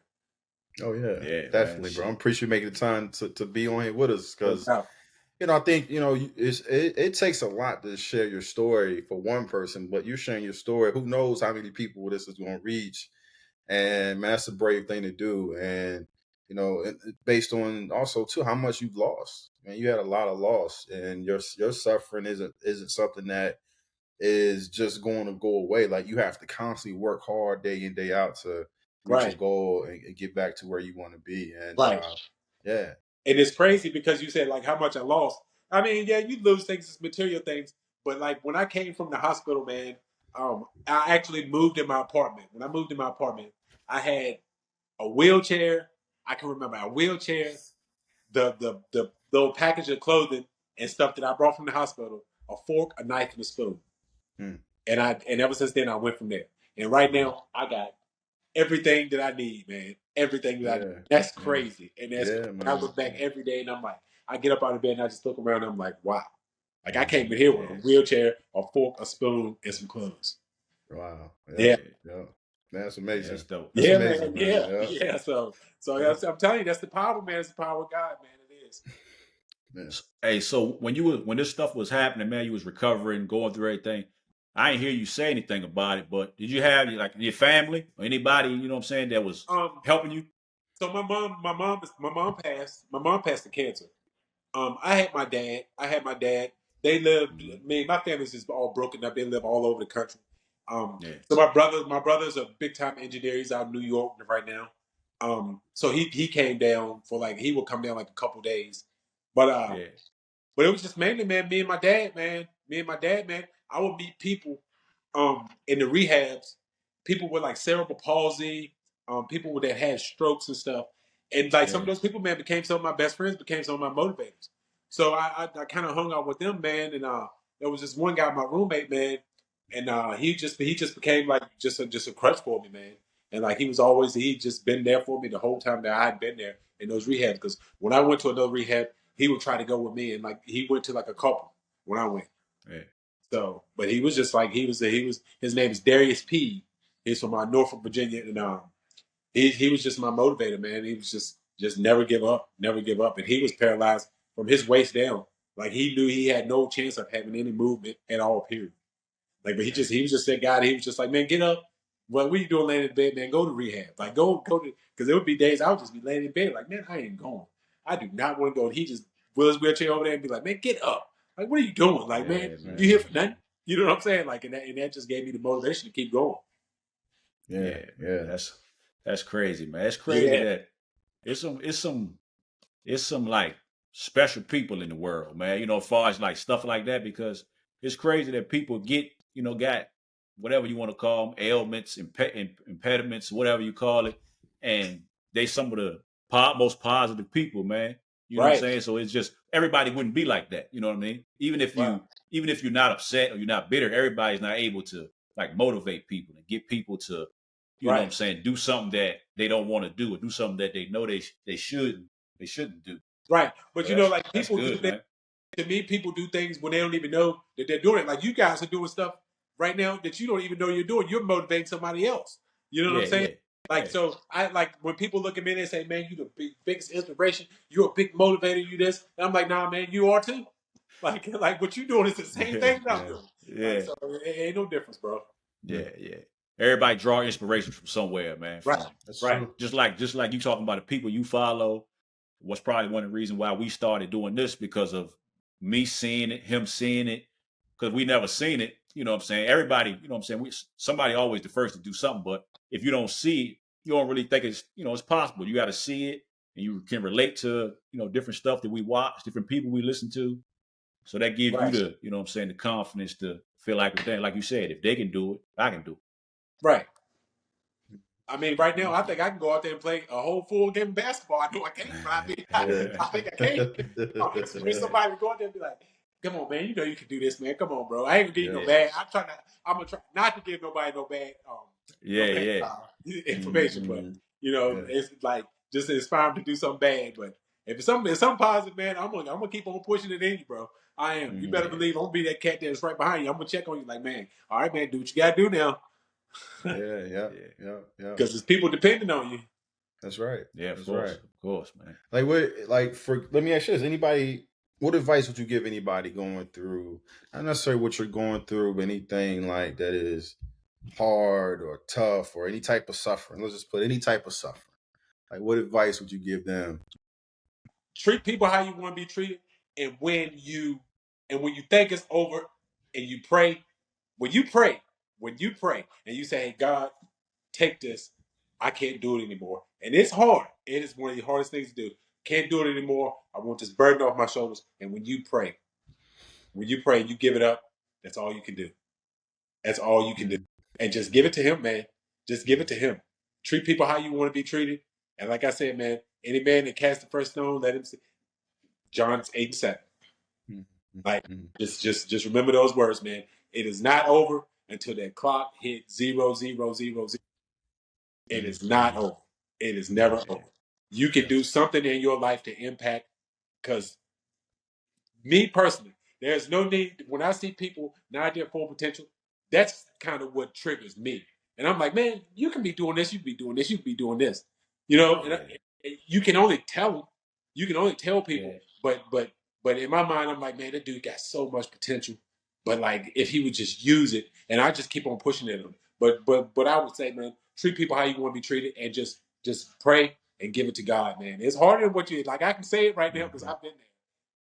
Oh yeah, definitely, man, bro. I'm appreciate you making the time to be on here with us, because I think it takes a lot to share your story for one person, but you're sharing your story. Who knows how many people this is going to reach? And man, that's a brave thing to do. And based on also too how much you've lost. Man, you had a lot of loss, and your suffering isn't something that is just going to go away. Like, you have to constantly work hard day in, day out to reach a goal and get back to where you want to be. And yeah. And it's crazy because you said, like, how much I lost. I mean, yeah, you lose things, it's material things. But, like, when I came from the hospital, man, I actually moved in my apartment. When I moved in my apartment, I had a wheelchair. I can remember a wheelchair, the little package of clothing and stuff that I brought from the hospital, a fork, a knife, and a spoon. And ever since then, I went from there. And right now, I got everything that I need, man. Everything that I need. That's crazy. And that's I look back every day and I'm like, I get up out of bed and I just look around and I'm like, wow. Like, I came in here with a wheelchair, a fork, a spoon, and some clothes. Wow. Yeah. That's amazing. That's dope. That's amazing, man. Yeah. So I'm telling you, that's the power, man. It's the power of God, man. It is. Man. Hey, so when this stuff was happening, man, you was recovering, going through everything. I didn't hear you say anything about it, but did you have your family or anybody, you know what I'm saying, that was helping you? So my mom passed. My mom passed of cancer. I had my dad. They lived. My family's just all broken up. They live all over the country. So my brothers are big time engineer. He's out in New York right now. So he came down he would come down like a couple days, but it was just mainly, man, me and my dad, man. I would meet people in the rehabs, people with like cerebral palsy, people that had strokes and stuff. And like some of those people, man, became some of my best friends, became some of my motivators. So I kind of hung out with them, man. And there was this one guy, my roommate, man, and he just became like just a crutch for me, man. And like he just been there for me the whole time that I had been there in those rehabs. Because when I went to another rehab, he would try to go with me, and like he went to like a couple when I went. Yeah. So, but he was just like his name is Darius P. He's from Norfolk, Virginia, and he was just my motivator, man. He was just never give up, and he was paralyzed from his waist down. Like, he knew he had no chance of having any movement at all. Period. Like, but he was just that guy. That he was just like, man, get up. What are you doing laying in bed, man? Go to rehab. Like, go to, because there would be days I would just be laying in bed like, man, I ain't going. I do not want to go. And he just wheel his wheelchair over there and be like, man, get up. Like, what are you doing? Like, man, you here for nothing? You know what I'm saying? Like, and that just gave me the motivation to keep going. Yeah. That's crazy, man. It's crazy that it's some like special people in the world, man. As far as like stuff like that, because it's crazy that people get, got whatever you want to call them, ailments, impediments, whatever you call it, and they some of the most positive people, man. You know what I'm saying? So it's just everybody wouldn't be like that. You know what I mean? Even if you're not upset or you're not bitter, everybody's not able to like motivate people and get people to, you know what I'm saying, do something that they don't want to do or do something that they know they shouldn't do. Right. But So like people good, do things, to me, people do things when they don't even know that they're doing it. Like you guys are doing stuff right now that you don't even know you're doing. You're motivating somebody else. You know what I'm saying? So I like when people look at me and they say, man, you the biggest inspiration. You're a big motivator, you this. And I'm like, nah, man, you are too. Like what you doing is the same thing that I'm doing. Like, so it ain't no difference, bro. Yeah. Everybody draw inspiration from somewhere, man. That's right. Just like you talking about the people you follow was probably one of the reasons why we started doing this, because of me seeing it, him seeing it, because we never seen it. You know what I'm saying? Everybody, you know what I'm saying? Somebody always the first to do something, but if you don't see it, you don't really think it's possible. You got to see it, and you can relate to, different stuff that we watch, different people we listen to. So that gives you the, you know what I'm saying, the confidence to feel like you said, if they can do it, I can do it. Right. I mean, right now, I think I can go out there and play a whole full game of basketball. I know I can't, but I think I can. Somebody would go out there and be like, come on, man, you know you can do this, man. Come on, bro. I ain't gonna give you no bad. I'm gonna try not to give nobody no bad information, but it's like just inspire them to do something bad. But if it's something positive, man, I'm gonna keep on pushing it in you, bro. I am. You better believe I'm gonna be that cat that's right behind you. I'm gonna check on you like, man, all right, man, do what you gotta do now. Yeah. Because there's people depending on you. That's right. Yeah, of course, man. Let me ask you this: what advice would you give anybody going through, not necessarily what you're going through, but anything like that is hard or tough or any type of suffering? Let's just put any type of suffering. Like, what advice would you give them? Treat people how you want to be treated, and when you think it's over, and you pray, when you pray, and you say, "Hey, God, take this. I can't do it anymore," and it's hard. It is one of the hardest things to do. Can't do it anymore. I want this burden off my shoulders. And when you pray, you give it up. That's all you can do. That's all you can do, and just give it to Him, man. Just give it to Him. Treat people how you want to be treated, and like I said, man, any man that casts the first stone, let him see. John 8:7. Like, just remember those words, man. It is not over until that clock hit 0, 0, 0, 0. It is not over. It is never over. You can do something in your life to impact, because me personally, there's no need. When I see people not at their full potential, that's kind of what triggers me. And I'm like, man, you can be doing this. You can be doing this. You can be doing this. And you can only tell them. You can only tell people. But in my mind, I'm like, man, that dude got so much potential. But like, if he would just use it, and I just keep on pushing at him. But I would say, man, treat people how you want to be treated, and just pray and give it to God, man. It's harder than what you like. I can say it right now because I've been there.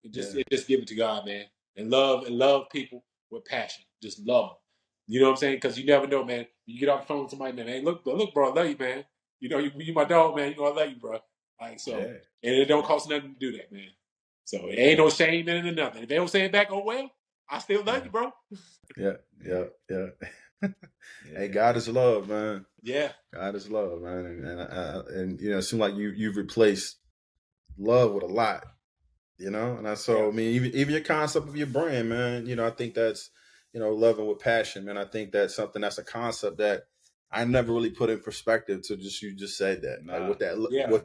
And just give it to God, man, and love people with passion. Just love them. You know what I'm saying? Because you never know, man. You get off the phone with somebody, man. Hey, look, bro, I love you, man. You my dog, man. I love you, bro. Like so, and it don't cost nothing to do that, man. So it ain't no shame in it or nothing. If they don't say it back, oh well, I still love you, bro. Yeah. Hey, God is love, man. Yeah, God is love, man, and it seems like you've replaced love with a lot. And I mean, even your concept of your brand, man, I think that's, loving with passion, man. I think that's something, that's a concept that I never really put in perspective to you just said that, like what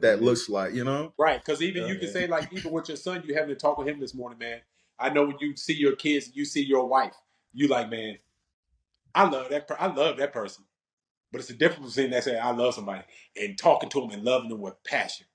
that looks like, Right. Because even you can say, like, even with your son, you having to talk with him this morning, man. I know when you see your kids, you see your wife, you like, man, I love that person. But it's a difference between that saying I love somebody and talking to them and loving them with passion.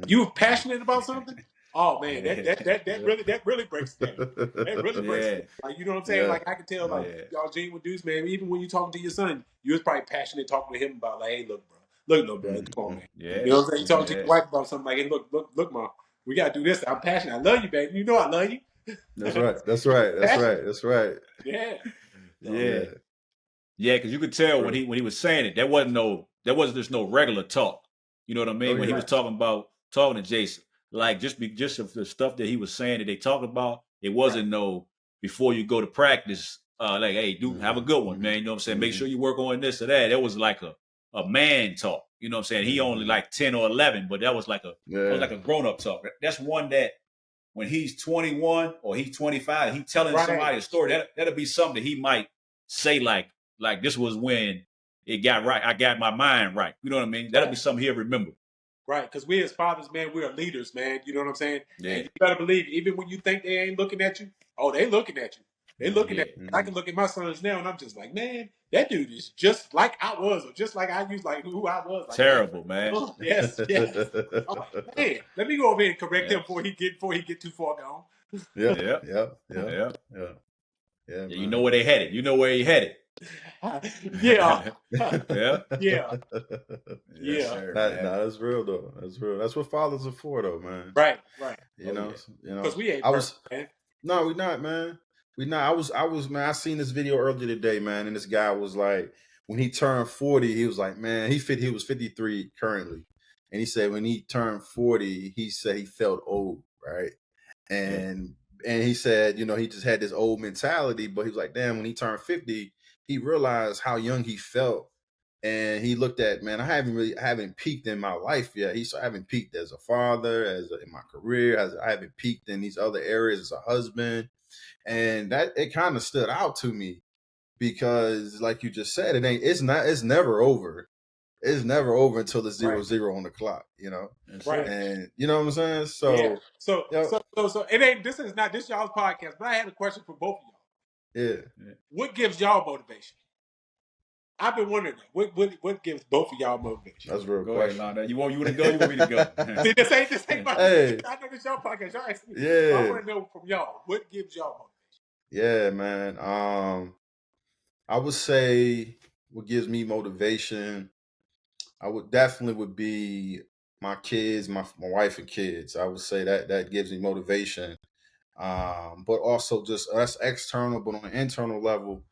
You passionate about something? Oh man, that really breaks it down. That really breaks it down. Like, you know what I'm saying? Yeah. Like I can tell, like y'all Gene with dudes, man. Even when you talking to your son, you was probably passionate talking to him about, like, hey, look, bro, little bro, come on, man. You know what I'm saying? You talking to your wife about something like, hey, look, mom, we gotta do this. I'm passionate. I love you, baby. You know I love you. That's right. Yeah, because you could tell when he was saying it, there wasn't just no regular talk. You know what I mean? When he was talking to Jason, like just of the stuff that he was saying that they talked about. It wasn't no before you go to practice, like, hey, dude, have a good one, man. You know what I'm saying? Make sure you work on this or that. It was like a man talk. You know what I'm saying? He only like 10 or 11, but that was like a grown up talk. That's one that when he's 21 or he's 25, he telling somebody a story. That'll be something that he might say like this was when it got right. I got my mind right. You know what I mean? That'll be something he'll remember. Right, because we as fathers, man, we are leaders, man. You know what I'm saying? Yeah. And you better believe, even when you think they ain't looking at you, oh, they looking at you. They looking at you. I can look at my sons now, and I'm just like, man, that dude is just like I was, or just like I used, like who I was. Like, terrible, man. Oh, yes. Oh, man, let me go over here and correct him before he get too far gone. Yeah. Yeah, you know where they headed. You know where he headed. Yeah. Yeah. That's real though. That's real. That's what fathers are for, though, man. Right. You know. Because we ain't perfect, man. No, we not, man. We not. I was, man. I seen this video earlier today, man, and this guy was like, when he turned 40, he was like, man, he was 53 currently, and he said when he turned 40, he said he felt old, right? And he said, you know, he just had this old mentality, but he was like, damn, when he turned 50, he realized how young he felt. And he looked at, man, I haven't peaked in my life yet. I haven't peaked as a father, in my career, I haven't peaked in these other areas as a husband. And that, it kind of stood out to me because, like you just said, it's never over. It's never over until the 0-0 on the clock, you know? Right. And you know what I'm saying? So, yeah. So it ain't, this is not this y'all's podcast, but I had a question for both of y'all. Yeah. What gives y'all motivation? I've been wondering that. What gives both of y'all motivation? That's real Go question. ahead, Lana. You want me to go? You want me to go? See, this ain't my. Hey. I know this y'all podcast. Y'all ask me. Yeah. I want to know from y'all what gives y'all motivation. Yeah, man. I would say what gives me motivation, I would definitely be my kids, my wife and kids. I would say that gives me motivation. But also just that's external, but on an internal level,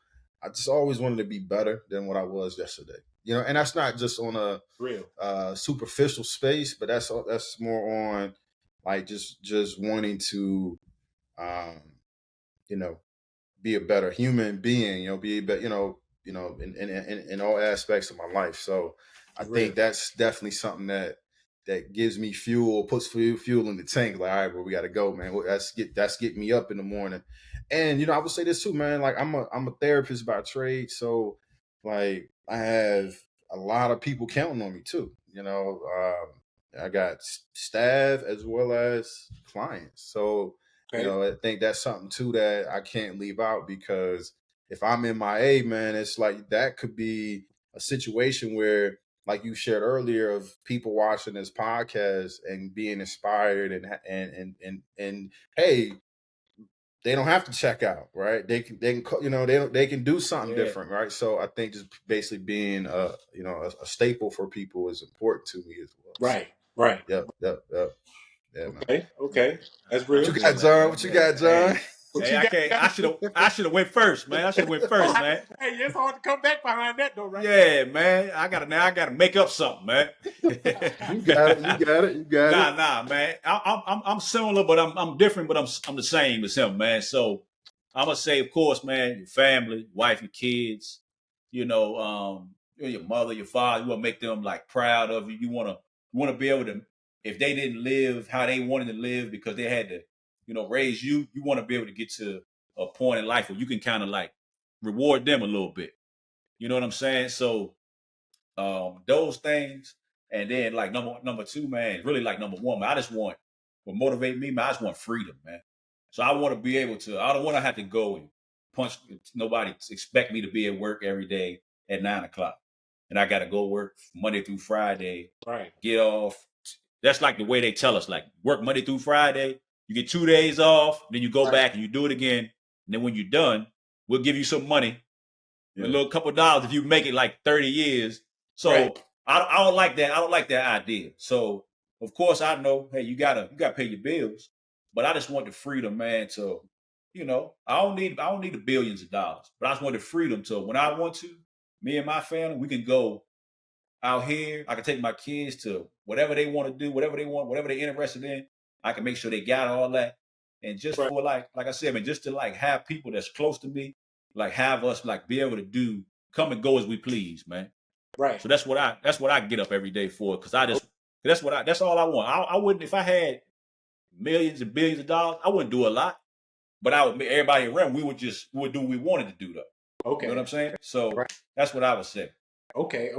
I just always wanted to be better than what I was yesterday. You know, and that's not just on a real superficial space, but that's more on like just wanting to, you know, be a better human being. You know, be a better, in all aspects of my life. So I think that's definitely something that gives me fuel, puts fuel in the tank. Like, all right, well, we got to go, man. That's get me up in the morning. And you know, I would say this too, man. Like, I'm a therapist by trade, so like I have a lot of people counting on me too. You know, I got staff as well as clients. So you know, I think that's something too that I can't leave out, because if I'm MIA, man, it's like that could be a situation where, like you shared earlier, of people watching this podcast and being inspired and hey, they don't have to check out, right? They can they can do something different, right? So I think just basically being a staple for people is important to me as well. Right. Yep. Yeah, okay. That's real. What you got, John? What you got, John? I should have went first, man. I should have went first, man. Hey, it's hard to come back behind that, though, right? Yeah, man. I gotta make up something, man. You got it. Nah, man. I'm similar, but I'm different, but I'm the same as him, man. So I'm gonna say, of course, man, your family, wife, and kids. You know, your mother, your father. You want to make them like proud of you. You want to be able to, if they didn't live how they wanted to live because they had to, raise you. You want to be able to get to a point in life where you can kind of like reward them a little bit. You know what I'm saying? So those things, and then like number two, man, really like number one, man, I just want what motivate me, man. I just want freedom, man. So I want to be able to. I don't want to have to go and punch. Nobody expect me to be at work every day at 9:00, and I got to go work Monday through Friday. Right. Get off. That's like the way they tell us, like work Monday through Friday. You get 2 days off, then you go back and you do it again. And then when you're done, we'll give you some money, a little couple of dollars if you make it like 30 years. So I don't like that. I don't like that idea. So of course I know, hey, you gotta pay your bills, but I just want the freedom, man. To, I don't need the billions of dollars, but I just want the freedom to, when I want to, me and my family, we can go out here. I can take my kids to whatever they want to do, whatever they want, whatever they're interested in. I can make sure they got all that. And just for like I said, man, just to like have people that's close to me, like have us like be able to come and go as we please, man. Right. So that's what I get up every day for, because that's all I want. I wouldn't, if I had millions and billions of dollars, I wouldn't do a lot, but I would make everybody around. We would do what we wanted to do though. Okay. You know what I'm saying? So that's what I would say. Okay.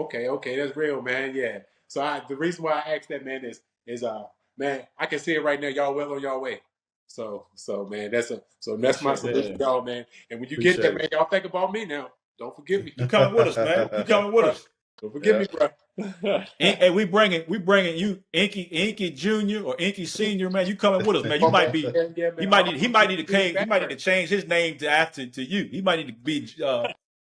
That's real, man. Yeah. So the reason why I asked that, man, is man, I can see it right now. Y'all well on y'all way. So man, that's my solution, y'all, man. And when you get there, man, y'all think about me now. Don't forget me. You coming with us, man. You coming with us. Don't forget me, bro. Hey, we bringing you Inky Junior or Inky Senior, man. You coming with us, man. You might be. He might need to change his name to you. He might need to be.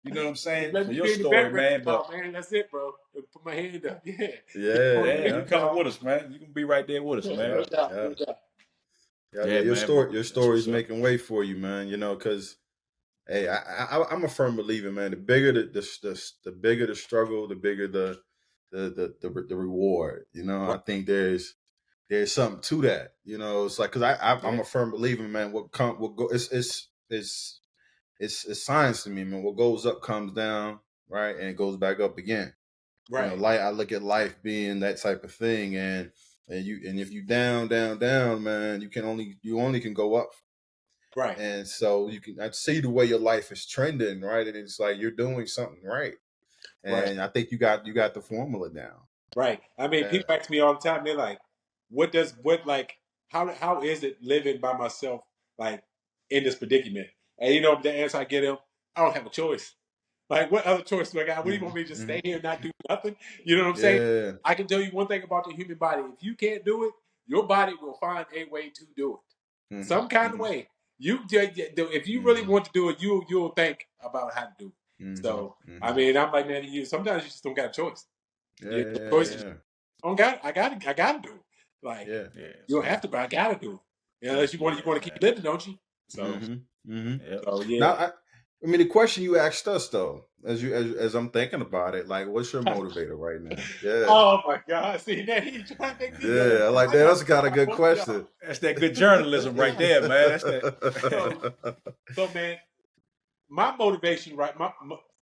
You know what I'm saying? For your story, man. But man, that's it, bro. Put my hand up. Yeah. You coming with us, man. You can be right there with us, man. Your story is making way for you, man. You know, because hey, I'm a firm believer, man. The bigger the bigger the struggle, the bigger the reward. You know, I think there's something to that. You know, it's like, because I'm a firm believer, man. It's science to me, man. What goes up comes down, right, and it goes back up again. Right. You know, I look at life being that type of thing, and if you down, man, you only can go up. Right. And so I see the way your life is trending, right? And it's like you're doing something right. And I think you got the formula down. Right. I mean, people ask me all the time, they're like, how is it living by myself, like, in this predicament? And you know, the answer I get them, I don't have a choice. Like, what other choice do I got? What do you want me to just stay here and not do nothing? You know what I'm saying? I can tell you one thing about the human body. If you can't do it, your body will find a way to do it. Some kind of way. If you really want to do it, you'll think about how to do it. So, I mean, I'm like, man, sometimes you just don't got a choice. Choices. I gotta do it. Like, you don't have to, but I gotta do it. Unless you want to keep living, don't you? So, so yeah. Now, I mean, the question you asked us though, as I'm thinking about it, like, what's your motivator right now? Yeah. Oh my God! See, now he's trying to make me. Yeah, I like that. That's a kind of good question. That's that good journalism right there, man. That's that. So, man, my motivation, right?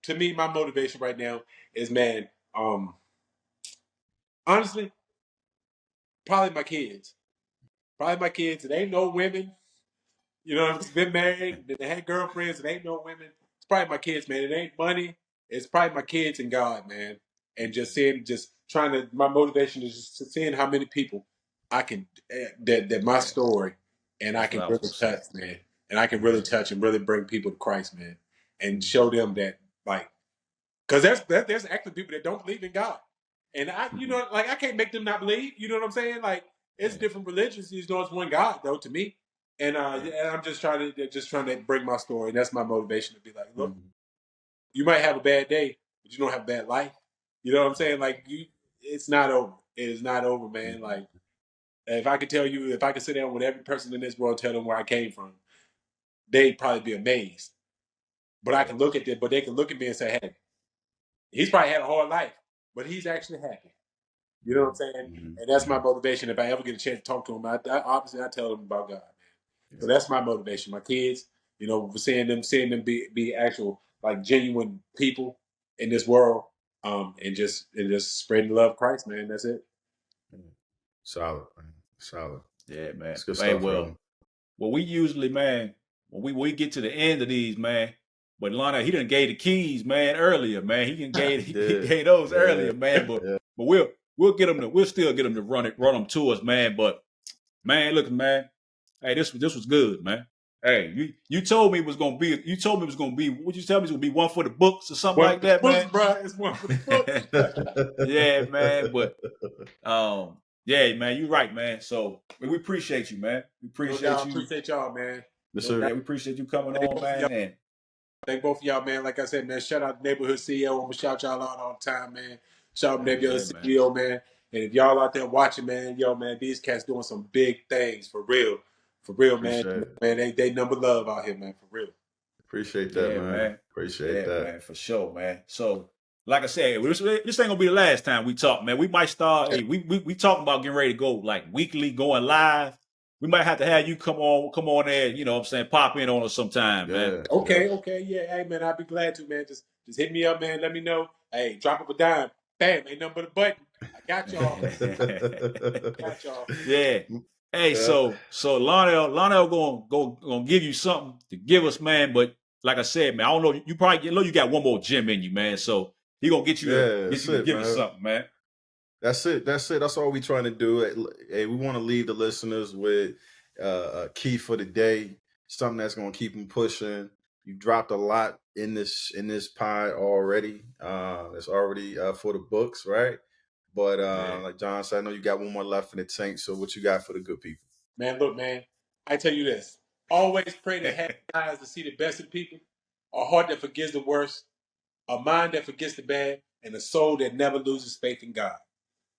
To me, my motivation right now is, man. Honestly, probably my kids. It ain't no women. You know, I've been married, they had girlfriends, it ain't no women. It's probably my kids, man. It ain't money. It's probably my kids and God, man. And my motivation is just seeing how many people I can, that my story, and I can really touch, man. And I can really touch and really bring people to Christ, man. And show them that, like, because there's actually people that don't believe in God. And I can't make them not believe. You know what I'm saying? Like, it's different religions. You know, it's one God, though, to me. And I'm just trying to bring my story. And that's my motivation, to be like, look, you might have a bad day, but you don't have a bad life. You know what I'm saying? Like, it's not over. It is not over, man. Like, if I could sit down with every person in this world, tell them where I came from, they'd probably be amazed. But they can look at me and say, hey, he's probably had a hard life, but he's actually happy. You know what I'm saying? And that's my motivation. If I ever get a chance to talk to him, I tell them about God, man. So that's my motivation. My kids, you know, seeing them be actual, like, genuine people in this world, and just spreading the love of Christ, man. That's it. Solid, man. Solid. Yeah, man. It's good stuff, well, we usually, man, when we get to the end of these, man. But Lana, he done gave the keys, man, earlier, man. He gave those earlier, man. But we'll get them we'll still get them to run them to us, man. But man, look, man, hey, this was good, man. Hey, you told me it was gonna be. What you tell me it was gonna be one for the books or something like that, man. Bro, it's one for the books. Yeah, man. But yeah, man, you're right, man. So we appreciate you, man. We appreciate you. Appreciate y'all, man. Yes, sir. Yeah, we appreciate you coming on, man. And thank both of y'all, man. Like I said, man, shout out to Neighborhood CEO. I'm gonna shout y'all out all the time, man. Shout out to Neighborhood CEO, man. And if y'all out there watching, man, man, these cats doing some big things for real, man. Man, they number love out here, man, for real. Appreciate that, man. Appreciate that, man, for sure, man. So, like I said, this ain't gonna be the last time we talk, man. We might start. Hey, we talking about getting ready to go like weekly, going live. we might have to have you come on there, you know what I'm saying, pop in on us sometime, man. Okay, yeah. Hey, man, I'd be glad to, man. Just hit me up, man. Let me know. Hey, drop up a dime. Bam, ain't nothing but a button. I got y'all. Got y'all. Yeah. Hey, so Lionel gonna give you something to give us, man. But like I said, man, I don't know. You got one more gem in you, man. So he gonna get you to give us something, man. That's it. That's all we trying to do. Hey, we want to leave the listeners with a key for the day, something that's gonna keep them pushing. You dropped a lot in this pod already. It's already for the books, right? But like John said, I know you got one more left in the tank. So what you got for the good people? Man, look, man, I tell you this. Always pray to have eyes to see the best in people, a heart that forgives the worst, a mind that forgets the bad, and a soul that never loses faith in God.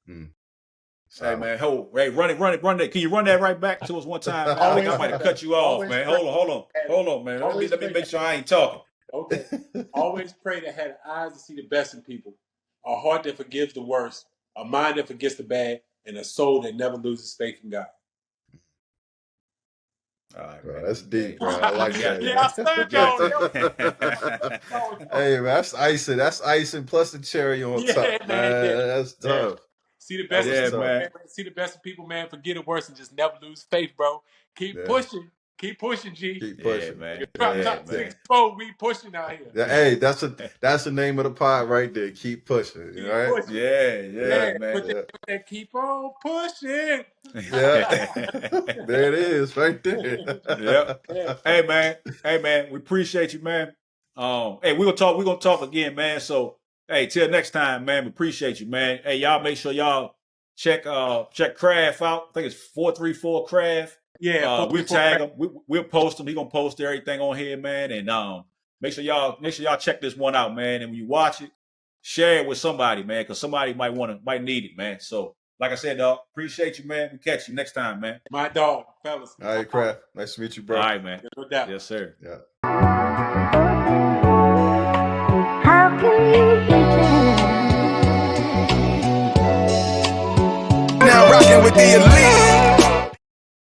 Hey, man, run it. Can you run that right back to us one time? I think I might have cut you off, man. Hold on, man. Let me make sure I ain't talking. Okay. Always pray to have eyes to see the best in people, a heart that forgives the worst, a mind that forgets the bad, and a soul that never loses faith in God. All right, bro, that's deep, bro. I like that. Yeah, I stuck on. Hey, man, that's icing. That's icing plus the cherry on top, man. That's tough. See the best of people, man. See the best of people, man. Forget it worse and just never lose faith, bro. Keep pushing. Keep pushing, G. Keep pushing, man. Top 6-4, we pushing out here. Hey, that's the name of the pod right there. Keep pushing, keep right? Pushing. Yeah, man. That keep on pushing. Yeah, there it is, right there. Yep. Hey, man. We appreciate you, man. Hey, we're gonna talk again, man. So, hey, till next time, man. We appreciate you, man. Hey, y'all make sure y'all check Craft out. I think it's 434 Craft. Yeah, we'll tag him. We'll post him. He gonna post everything on here, man. And make sure y'all check this one out, man. And when you watch it, share it with somebody, man, because somebody might need it, man. So, like I said, dog, appreciate you, man. We catch you next time, man. My dog, fellas. All right, Craft. Nice to meet you, bro. All right, man. No doubt. Yes, sir. Yeah. How can you pretend? Now rocking with the elite.